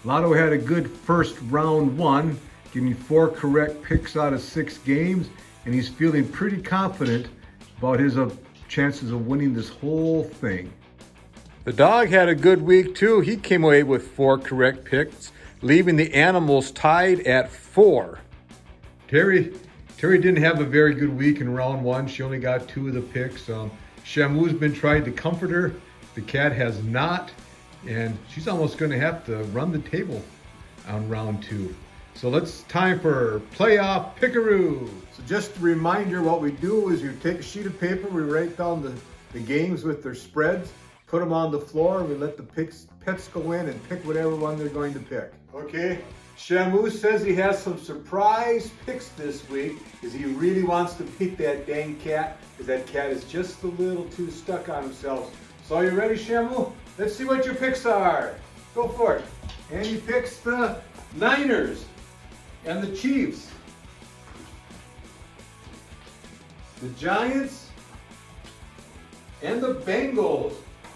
Lotto had a good first round one, getting 4 correct picks out of 6 games, and he's feeling pretty confident about his chances of winning this whole thing. The dog had a good week too. He came away with 4 correct picks, leaving the animals tied at 4. Terry didn't have a very good week in round 1. She only got 2 of the picks. Shamu's been trying to comfort her. The cat has not, and she's almost going to have to run the table on round 2. So it's time for playoff Pickaroo. So just a reminder, what we do is you take a sheet of paper, we write down the games with their spreads, put them on the floor, we let the pets go in and pick whatever one they're going to pick. Okay, Shamu says he has some surprise picks this week because he really wants to beat that dang cat, because that cat is just a little too stuck on himself. So are you ready, Shamu? Let's see what your picks are. Go for it. And he picks the Niners and the Chiefs, the Giants and the Bengals.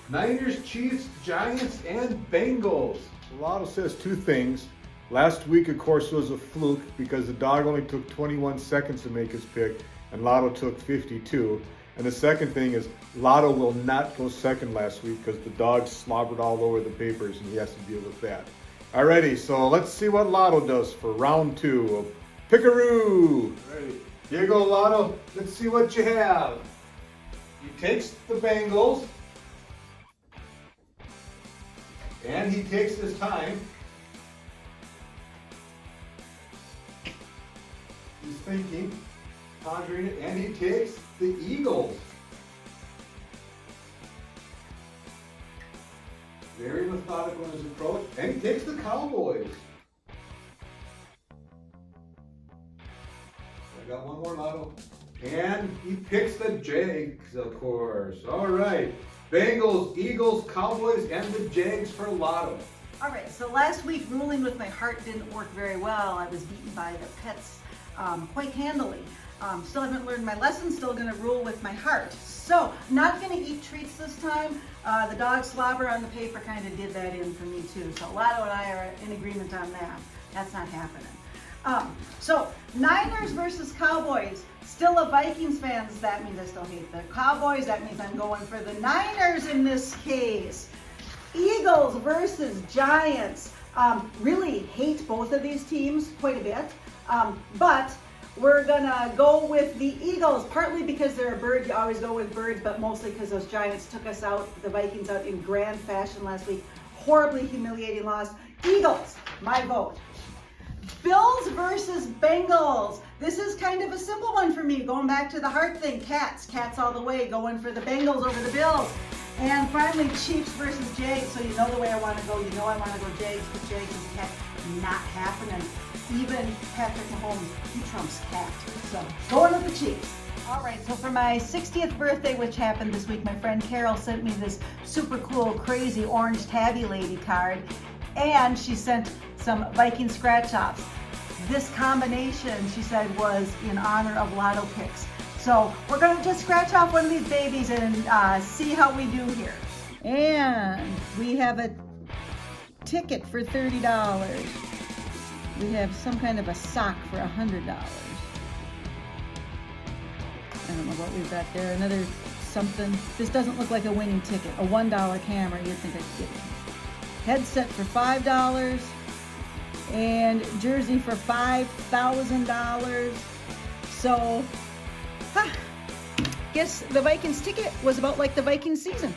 Niners, Chiefs, Giants, and Bengals. Lotto says 2 things. Last week, of course, was a fluke because the dog only took 21 seconds to make his pick, and Lotto took 52. And the second thing is Lotto will not go second last week because the dog slobbered all over the papers, and he has to deal with that. Alrighty, so let's see what Lotto does for round 2 of Pickaroo. Alrighty, here you go, Lotto. Let's see what you have. He takes the Bengals, and he takes his time. He's thinking, pondering it, and he takes the Eagles. Very methodical in his approach, and he takes the Cowboys. I got one more, Lotto. And he picks the Jags, of course. All right. Bengals, Eagles, Cowboys, and the Jags for Lotto. All right, so last week ruling with my heart didn't work very well. I was beaten by the pets quite handily. Still haven't learned my lesson, still gonna rule with my heart. So, not gonna eat treats this time. The dog slobber on the paper kind of did that in for me too. So Lotto and I are in agreement on that. That's not happening. So, Niners versus Cowboys. Still a Vikings fan, that means I still hate the Cowboys. That means I'm going for the Niners in this case. Eagles versus Giants. Really hate both of these teams quite a bit. But we're gonna go with the Eagles, partly because they're a bird. You always go with birds, but mostly because those Giants took us out, the Vikings out in grand fashion last week. Horribly humiliating loss. Eagles, my vote. Bills versus Bengals. This is kind of a simple one for me, going back to the heart thing. Cats all the way, going for the Bengals over the Bills. And finally, Chiefs versus Jags. So you know the way I want to go. You know I want to go Jags, but Jags is cat. Not happening. Even Patrick Mahomes, he trumps cat. So going with the Chiefs. All right, so for my 60th birthday, which happened this week, my friend Carol sent me this super cool, crazy orange tabby lady card. And she sent some Viking scratch-offs. This combination, she said, was in honor of Lotto picks. So we're going to just scratch off one of these babies and see how we do here. And we have a ticket for $30. We have some kind of a sock for $100. I don't know what we've got there. Another something. This doesn't look like a winning ticket. A $1 camera, you'd think I'd get it. Headset for $5 and jersey for $5,000. So, guess the Vikings ticket was about like the Vikings season.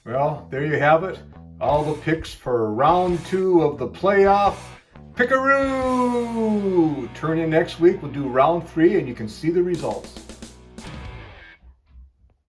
Well, there you have it. All the picks for round 2 of the playoff Pickaroo. Turn in next week. We'll do round 3 and you can see the results.